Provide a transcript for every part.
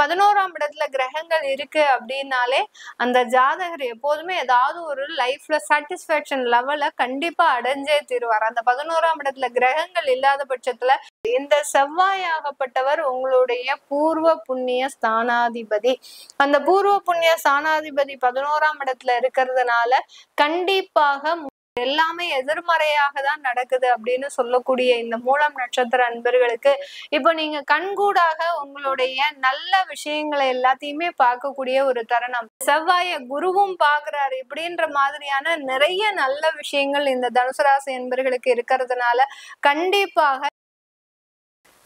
11ஆம் இடத்துல கிரகங்கள் இருக்கு அப்படின்னாலே அந்த ஜாதகர் எப்போதுமே ஏதாவது ஒரு லைஃப்ல சாட்டிஸ்பாக்சன் லெவல கண்டிப்பா அடைஞ்சே தீருவார். அந்த 11ஆம் இடத்துல கிரகங்கள் இல்லாத பட்சத்துல இந்த செவ்வாயாகப்பட்டவர் உங்களுடைய பூர்வ புண்ணிய ஸ்தானாதிபதி. அந்த பூர்வ புண்ணிய ஸ்தானாதிபதி 11ஆம் இடத்துல இருக்கிறதுனால கண்டிப்பாக எல்லாமே எதிர்மறையாக தான் நடக்குது அப்படின்னு சொல்லக்கூடிய இந்த மூலம் நட்சத்திர அன்பர்களுக்கு இப்ப நீங்க கண்கூடாக உங்களுடைய நல்ல விஷயங்களை எல்லாத்தையுமே பார்க்கக்கூடிய ஒரு தருணம். செவ்வாய குருவும் பாக்குறாரு இப்படின்ற மாதிரியான நிறைய நல்ல விஷயங்கள் இந்த தனுசு ராசி அன்பர்களுக்கு இருக்கிறதுனால கண்டிப்பாக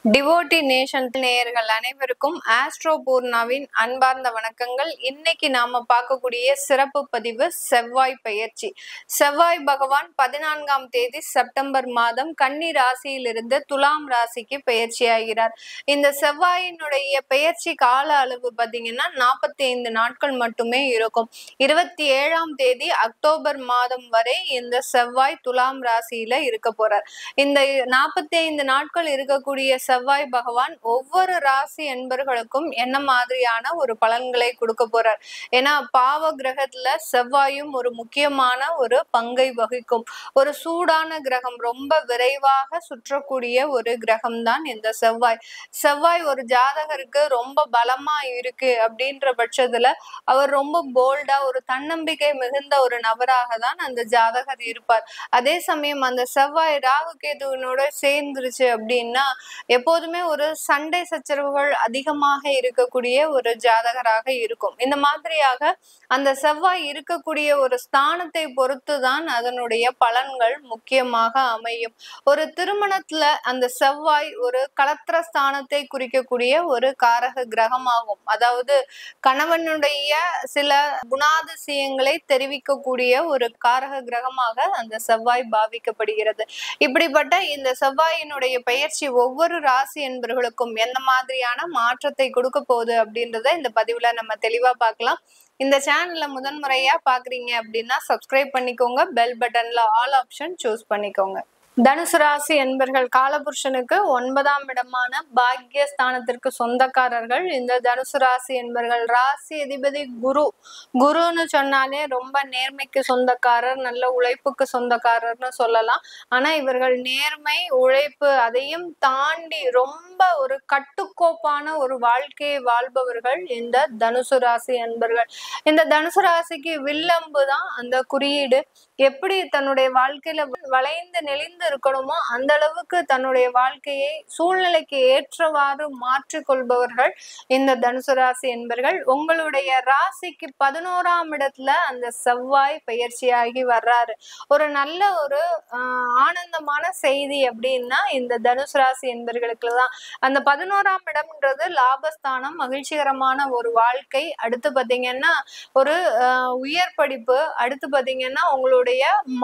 டிவோட்டி நேஷன் நேயர்கள் அனைவருக்கும் ஆஸ்ட்ரோ பூர்ணாவின் அன்பார்ந்த வணக்கங்கள். இன்னைக்கு நாம பார்க்கக்கூடிய சிறப்பு பதிவு செவ்வாய் பெயர்ச்சி. செவ்வாய் பகவான் 14ஆம் தேதி செப்டம்பர் மாதம் கன்னி ராசியிலிருந்து துலாம் ராசிக்கு பெயர்ச்சி ஆகிறார். இந்த செவ்வாயினுடைய பெயர்ச்சி கால அளவு பார்த்தீங்கன்னா 45 நாட்கள் மட்டுமே இருக்கும். 27ஆம் தேதி அக்டோபர் மாதம் வரை இந்த செவ்வாய் துலாம் ராசியில இருக்க போறார். இந்த 45 நாட்கள் இருக்கக்கூடிய செவ்வாய் பகவான் ஒவ்வொரு ராசி என்பர்களுக்கும் என்ன மாதிரியான ஒரு பலன்களை கொடுக்க போறார். ஏன்னா பாவ கிரகத்துல செவ்வாயும் ஒரு முக்கியமான ஒரு பங்கை வகிக்கும். ஒரு சூடான கிரகம், ரொம்ப விரைவாக சுற்றக்கூடிய ஒரு கிரகம் தான் இந்த செவ்வாய். செவ்வாய் ஒரு ஜாதகருக்கு ரொம்ப பலமா இருக்கு அப்படின்ற பட்சத்துல அவர் ரொம்ப போல்டா ஒரு தன்னம்பிக்கை மிகுந்த ஒரு நபராக தான் அந்த ஜாதகர் இருப்பார். அதே சமயம் அந்த செவ்வாய் ராகு கேதுவினோட சேர்ந்துருச்சு அப்படின்னா எப்போதுமே ஒரு சண்டை சச்சரவுகள் அதிகமாக இருக்கக்கூடிய ஒரு ஜாதகராக இருக்கும். இந்த மாதிரியாக அந்த செவ்வாய் இருக்கக்கூடிய ஒரு ஸ்தானத்தை பொறுத்துதான் அதனுடைய பலன்கள் முக்கியமாக அமையும். ஒரு திருமணத்துல அந்த செவ்வாய் ஒரு களத்திர ஸ்தானத்தை குறிக்கக்கூடிய ஒரு காரக கிரகமாகும். அதாவது கணவனுடைய சில குணாதிசயங்களை தெரிவிக்கக்கூடிய ஒரு காரக கிரகமாக அந்த செவ்வாய் பாவிக்கப்படுகிறது. இப்படிப்பட்ட இந்த செவ்வாயினுடைய பெயர்ச்சி ஒவ்வொரு ராசி என்பவர்களுக்கும் எந்த மாதிரியான மாற்றத்தை கொடுக்க போகுது அப்படின்றத இந்த பதிவுல நம்ம தெளிவா பார்க்கலாம். இந்த சேனல்ல முதன்முறையா பாக்குறீங்க அப்படின்னா சப்ஸ்கிரைப் பண்ணிக்கோங்க. பெல் பட்டன்ல ஆல் ஆப்ஷன் சூஸ் பண்ணிக்கோங்க. தனுசு ராசி என்பர்கள் காலபுருஷனுக்கு 9ஆம் இடமான பாக்யஸ்தானத்திற்கு சொந்தக்காரர்கள் இந்த தனுசு ராசி என்பர்கள். ராசி அதிபதி குரு. குருன்னு சொன்னாலே ரொம்ப நேர்மைக்கு சொந்தக்காரர், நல்ல உழைப்புக்கு சொந்தக்காரர்னு சொல்லலாம். ஆனா இவர்கள் நேர்மை, உழைப்பு அதையும் தாண்டி ரொம்ப ஒரு கட்டுக்கோப்பான ஒரு வாழ்க்கையை வாழ்பவர்கள் இந்த தனுசு ராசி என்பர்கள். இந்த தனுசு ராசிக்கு வில்லம்பு தான் அந்த குறியீடு. எப்படி தன்னுடைய வாழ்க்கையில வளைந்து நெளிந்து இருக்கணுமோ அந்த அளவுக்கு தன்னுடைய வாழ்க்கையை சூழ்நிலைக்கு ஏற்றவாறு மாற்றிக்கொள்பவர்கள் இந்த தனுசு ராசி என்பர்கள். உங்களுடைய ராசிக்கு 11ஆம் இடத்துல அந்த செவ்வாய் பயிற்சியாகி வர்றாரு. ஒரு நல்ல ஒரு ஆனந்தமான செய்தி அப்படின்னா இந்த தனுசு ராசி என்பர்களுக்கு தான். அந்த 11ஆம் இடம்ன்றது லாபஸ்தானம், மகிழ்ச்சிகரமான ஒரு வாழ்க்கை. அடுத்து பாத்தீங்கன்னா ஒரு உயர் படிப்பு, அடுத்து பாத்தீங்கன்னா உங்களுடைய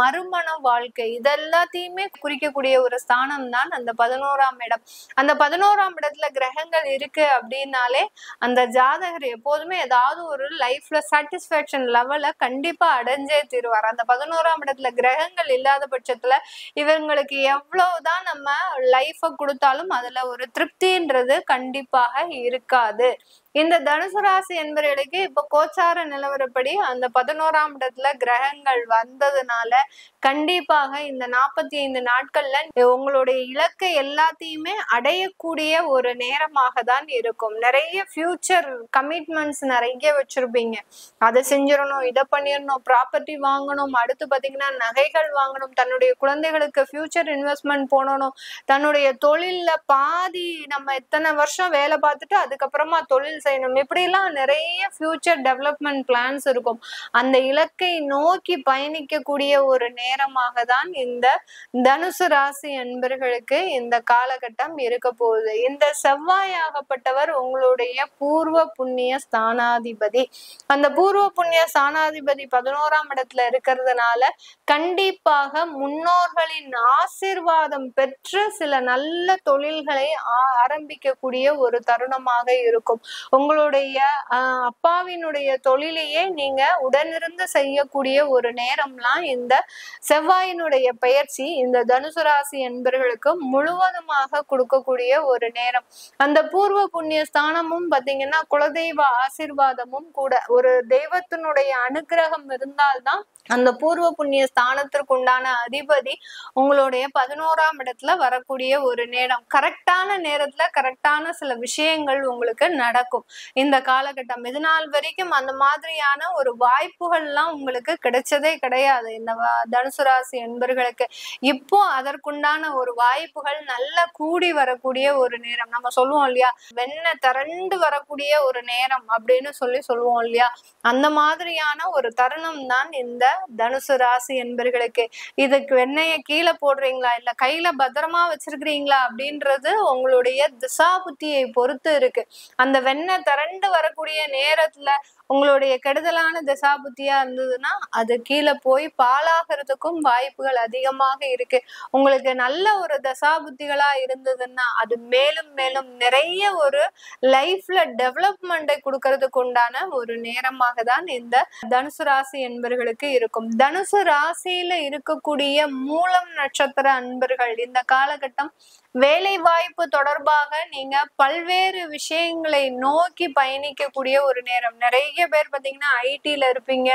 மறுமண வாழ்க்கை, இதெல்லாத்தையுமே குறிக்கக்கூடிய ஒரு ஸ்தானம் தான் அந்த 11ஆம் இடம். அந்த 11ஆம் இடத்துல கிரகங்கள் இருக்கு அப்படின்னாலே அந்த ஜாதகர் எப்போதுமே ஏதாவது ஒரு லைஃப்ல சாட்டிஸ்பாக்சன் லெவல கண்டிப்பா அடைஞ்சே தீருவார். அந்த 11ஆம் இடத்துல கிரகங்கள் இல்லாத பட்சத்துல இவங்களுக்கு எவ்வளவுதான் நம்ம லைஃப கொடுத்தாலும் அதுல ஒரு திருப்தின்றது கண்டிப்பாக இருக்காது. இந்த தனுசு ராசி என்பவர்களுக்கு இப்ப கோச்சார நிலவரப்படி அந்த 11ஆம் இடத்துல கிரகங்கள் வந்ததுனால கண்டிப்பாக இந்த 45 நாட்கள்ல உங்களுடைய இலக்கை எல்லாத்தையுமே அடையக்கூடிய ஒரு நேரமாக தான் இருக்கும். நிறைய ஃபியூச்சர் கமிட்மெண்ட்ஸ் நிறைய வச்சிருப்பீங்க. அதை செஞ்சிடணும், இதை பண்ணிடணும், ப்ராப்பர்ட்டி வாங்கணும், அடுத்து பாத்தீங்கன்னா நகைகள் வாங்கணும், தன்னுடைய குழந்தைகளுக்கு ஃபியூச்சர் இன்வெஸ்ட்மெண்ட் போடணும், தன்னுடைய தொழில்ல பாதி நம்ம எத்தனை வருஷம் வேலை பார்த்துட்டு அதுக்கப்புறமா தொழில் செய்யணும், இப்படிலாம் நிறைய ஃபியூச்சர் டெவலப்மெண்ட் பிளான்ஸ் இருக்கும். அந்த இலக்கை நோக்கி பயணிக்கக்கூடிய ஒரு நேரமாக தான் இந்த தனுசு ராசி அன்பர்களுக்கு இந்த காலகட்டம் இருக்க போகுது. இந்த செவ்வாயாகப்பட்டவர் உங்களுடைய பூர்வ புண்ணிய ஸ்தானாதிபதி. அந்த பூர்வ புண்ணிய ஸ்தானாதிபதி 11ஆம் இடத்துல இருக்கிறதுனால கண்டிப்பாக முன்னோர்களின் ஆசீர்வாதம் பெற்று சில நல்ல தொழில்களை ஆரம்பிக்கக்கூடிய ஒரு தருணமாக இருக்கும். உங்களுடைய அப்பாவினுடைய தொழிலையே நீங்க உடனிருந்து செய்யக்கூடிய ஒரு நேரம்லாம் நேரம்லாம் இந்த செவ்வாயினுடைய பெயர்ச்சி இந்த தனுசு ராசி என்பர்களுக்கு முழுவதுமாக கொடுக்கக்கூடிய ஒரு நேரம். அந்த பூர்வ புண்ணிய ஸ்தானமும் பாத்தீங்கன்னா குலதெய்வ ஆசீர்வாதமும் கூட. ஒரு தெய்வத்தினுடைய அனுகிரகம் இருந்தால்தான் அந்த பூர்வ புண்ணிய ஸ்தானத்திற்கு உண்டான அதிபதி உங்களுடைய 11ஆம் இடத்துல வரக்கூடிய ஒரு நேரம். கரெக்டான நேரத்துல கரெக்டான சில விஷயங்கள் உங்களுக்கு நடக்கும் இந்த காலகட்டம். இது நாள் வரைக்கும் அந்த மாதிரியான ஒரு வாய்ப்புகள்லாம் உங்களுக்கு கிடைச்சதே கிடையாது இந்த தனுசு ராசி என்பர்களுக்கு. இப்போ அதற்குண்டான ஒரு வாய்ப்புகள் நல்லா கூடி வரக்கூடிய ஒரு நேரம். நம்ம சொல்லுவோம் இல்லையா, வெண்ண திரண்டு வரக்கூடிய ஒரு நேரம் அப்படின்னு சொல்லுவோம் இல்லையா, அந்த மாதிரியான ஒரு தருணம் தான் இந்த தனுசு ராசி என்பர்களுக்கு. இதுக்கு வெண்ணைய கீழே போடுறீங்களா இல்ல கையில பத்திரமா வச்சிருக்கிறீங்களா அப்படின்றது உங்களுடைய திசா புத்தியை பொறுத்து இருக்கு. அந்த வெண்ணெய் திரண்டு வரக்கூடிய நேரத்துல உங்களுடைய கெடுதலான திசா புத்தியா இருந்ததுன்னா அது கீழே போய் பாழாகிறதுக்கும் வாய்ப்புகள் அதிகமாக இருக்கு. உங்களுக்கு நல்ல ஒரு தசா புத்திகளா இருந்ததுன்னா அது மேலும் மேலும் நிறைய ஒரு லைஃப்ல டெவலப்மெண்டை கொடுக்கறதுக்கு உண்டான ஒரு நேரமாக தான் இந்த தனுசு ராசி என்பர்களுக்கு இருக்கும். தனுசு ராசியில இருக்கக்கூடிய மூலம் நட்சத்திர அன்பர்கள் இந்த காலகட்டம் வேலை வாய்ப்பு தொடர்பாக நீங்க பல்வேறு விஷயங்களை நோக்கி பயணிக்கக்கூடிய ஒரு நேரம். நிறைய பேர் பாத்தீங்கன்னா ஐடில இருப்பீங்க,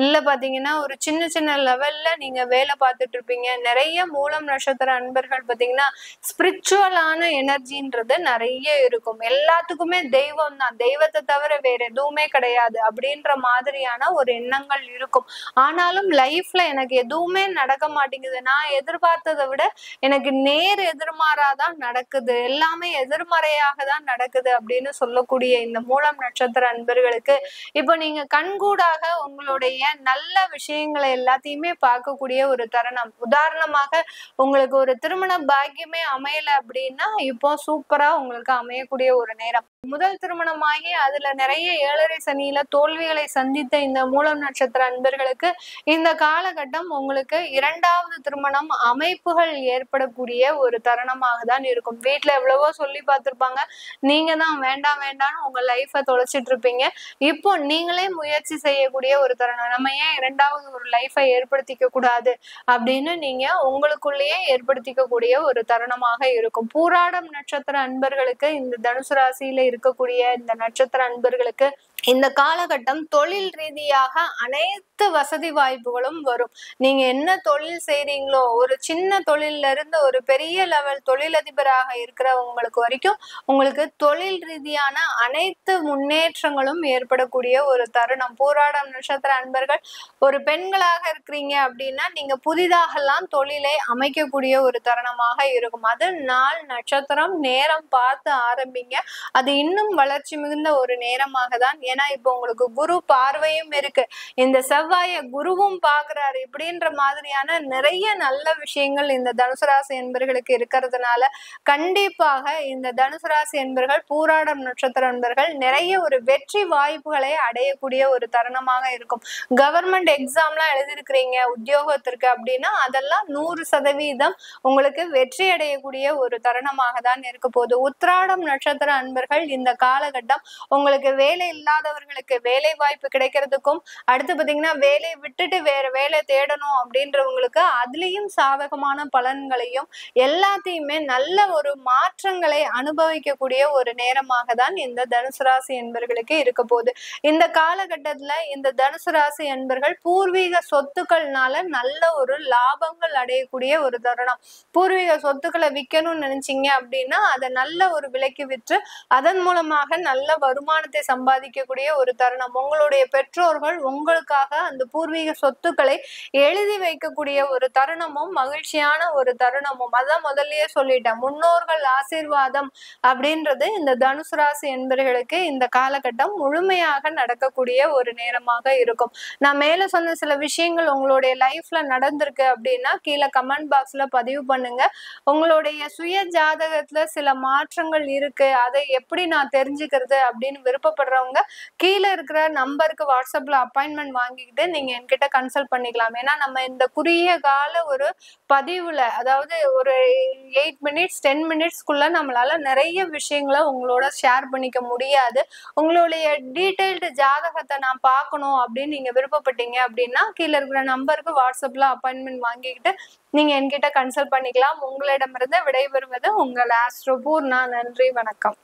இல்ல பாத்தீங்கன்னா ஒரு சின்ன சின்ன லெவல்ல நீங்க வேலை பார்த்துட்டு இருப்பீங்க. நிறைய மூலம் நட்சத்திர அன்பர்கள் பாத்தீங்கன்னா ஸ்பிரிச்சுவலான எனர்ஜின்றது நிறைய இருக்கும். எல்லாத்துக்குமே தெய்வம் தான், தெய்வத்தை தவிர வேற எதுவுமே கிடையாது அப்படின்ற மாதிரியான ஒரு எண்ணங்கள் இருக்கும். ஆனாலும் லைஃப்ல எனக்கு எதுவுமே நடக்க மாட்டேங்குது, நான் எதிர்பார்த்ததை விட எனக்கு நேர் எதிர்மாறாதான் நடக்குது, எல்லாமே எதிர்மறையாக தான் நடக்குது அப்படின்னு சொல்லக்கூடிய இந்த மூலம் நட்சத்திர அன்பர்களுக்கு இப்போ நீங்க கண்கூடாக உங்களுடைய நல்ல விஷயங்களை எல்லாத்தையுமே பார்க்கக்கூடிய ஒரு தருணம். உதாரணமாக உங்களுக்கு ஒரு திருமண பாக்கியமே அமையல அப்படின்னா இப்போ சூப்பரா உங்களுக்கு அமையக்கூடிய ஒரு நேரம். முதல் திருமணமாகி அதுல நிறைய 7.5 சனியில தோல்விகளை சந்தித்த இந்த மூலம் நட்சத்திர அன்பர்களுக்கு இந்த காலகட்டம் உங்களுக்கு 2வது திருமணம் அமைப்புகள் ஏற்படக்கூடிய ஒரு தருணமாக தான் இருக்கும். வீட்டுல எவ்வளவோ சொல்லி பார்த்திருப்பாங்க, நீங்க தான் வேண்டாம் வேண்டாம்னு உங்க லைஃப தொலைச்சிட்டு இருப்பீங்க. இப்போ நீங்களே முயற்சி செய்யக்கூடிய ஒரு தருணம். நம்ம ஏன் 2வது ஒரு லைஃபை ஏற்படுத்திக்க கூடாது அப்படின்னு நீங்க உங்களுக்குள்ளேயே ஏற்படுத்திக்க ஒரு தருணமாக இருக்கும். பூராடம் நட்சத்திர அன்பர்களுக்கு இந்த தனுசு ராசியில இருக்கக்கூடிய இந்த நட்சத்திர அன்பர்களுக்கு இந்த காலகட்டம் தொழில் ரீதியாக அனைத்து வசதி வாய்ப்புகளும் வரும். நீங்க என்ன தொழில் செய்றீங்களோ, ஒரு சின்ன தொழில்ல இருந்து ஒரு பெரிய லெவல் தொழிலதிபராக இருக்கிறவங்களுக்கு வரைக்கும் உங்களுக்கு தொழில் ரீதியான அனைத்து முன்னேற்றங்களும் ஏற்படக்கூடிய ஒரு தருணம். பூராடம் நட்சத்திர அன்பர்கள் ஒரு பெண்களாக இருக்கிறீங்க அப்படின்னா நீங்க புதிதாகலாம் தொழிலை அமைக்கக்கூடிய ஒரு தருணமாக இருக்கும். அது நாள் நட்சத்திரம் நேரம் பார்த்து ஆரம்பிங்க. அது இன்னும் வளர்ச்சி மிகுந்த ஒரு நேரமாக தான். ஏன்னா இப்போ உங்களுக்கு குரு பார்வையும் இருக்கு, இந்த செவ்வாய குருவும் பாக்குறாரு. இப்படின்ற மாதிரியான நிறைய நல்ல விஷயங்கள் இந்த தனுசு ராசி என்பர்களுக்கு இருக்கிறதுனால கண்டிப்பாக இந்த தனுசு ராசி என்பர்கள் பூராடம் நட்சத்திர என்பர்கள் நிறைய ஒரு வெற்றி வாய்ப்புகளை அடையக்கூடிய ஒரு தருணமாக இருக்கும். கவர்மெண்ட் எக்ஸாம்லாம் எழுதிருக்கிறீங்க உத்தியோகத்திற்கு அப்படின்னா அதெல்லாம் 100% உங்களுக்கு வெற்றி அடையக்கூடிய ஒரு தருணமாக தான் இருக்க போகுது. உத்திராடம் நட்சத்திர அன்பர்கள் இந்த காலகட்டம் உங்களுக்கு வேலை இல்லாதவர்களுக்கு வேலை வாய்ப்பு கிடைக்கிறதுக்கும், அடுத்து பாத்தீங்கன்னா வேலையை விட்டுட்டு வேற வேலை தேடணும் அப்படின்றவங்களுக்கு அதுலயும் சாதகமான பலன்களையும் எல்லாத்தையுமே நல்ல ஒரு மாற்றங்களை அனுபவிக்கக்கூடிய ஒரு நேரமாக தான் இந்த தனுசு ராசி என்பர்களுக்கு இருக்க போகுது. இந்த காலகட்டத்துல இந்த தனுசு ராசி என்பர்கள் பூர்வீக சொத்துக்கள்னால நல்ல ஒரு லாபங்கள் அடையக்கூடிய ஒரு தருணம். பூர்வீக சொத்துக்களை விற்கணும்னு நினைச்சீங்க அப்படின்னா அதை நல்ல ஒரு விலைக்கு விற்று அதன் மூலமாக நல்ல வருமானத்தை சம்பாதிக்கக்கூடிய ஒரு தருணம். உங்களுடைய பெற்றோர்கள் உங்களுக்காக அந்த பூர்வீக சொத்துக்களை எழுதி வைக்கக்கூடிய ஒரு தருணமும் மகிழ்ச்சியான ஒரு தருணமும். அதான் முதல்லயே சொல்லிட்டேன், முன்னோர்கள் ஆசீர்வாதம் அப்படின்றது இந்த தனுசு ராசி என்பர்களுக்கு இந்த காலகட்டம் முழுமையாக நடக்கக்கூடிய ஒரு நேரமாக இருக்கும். நான் மேல சொன்ன சில விஷயங்கள் உங்களுடைய லைஃப்ல நடந்திருக்கு அப்படின்னா கீழே கமெண்ட் பாக்ஸ்ல பதிவு பண்ணுங்க. உங்களுடைய சுய ஜாதகத்துல சில மாற்றங்கள் இருக்கு, அதை எப்படி நான் தெரிஞ்சுக்கிறது அப்படின்னு விருப்பப்படுறவங்க கீழே இருக்கிற நம்பருக்கு வாட்ஸ்அப்ல அப்பாயின்மெண்ட் வாங்கிக்கிட்டு நீங்க என்கிட்ட கன்சல்ட் பண்ணிக்கலாம். ஏன்னா நம்ம இந்த குறுகிய கால ஒரு பதிவுல, அதாவது ஒரு 8 மினிட்ஸ் 10 மினிட்ஸ்க்குள்ள நம்மளால நிறைய விஷயங்களை உங்களோட ஷேர் பண்ணிக்க முடியாது. உங்களுடைய டீடைல்டு ஜாதகத்தை நான் பார்க்கணும் அப்படின்னு நீங்க விருப்பப்பட்டீங்க அப்படின்னா கீழே இருக்கிற நம்பருக்கு வாட்ஸ்அப்ல அப்பாயின்மெண்ட் வாங்கிக்கிட்டு நீங்க என்கிட்ட கன்சல்ட் பண்ணிக்கலாம். உங்களிடமிருந்து விடைபெறுவது உங்கள் ஆஸ்ட்ரோ பூர்ணா. நன்றி, வணக்கம்.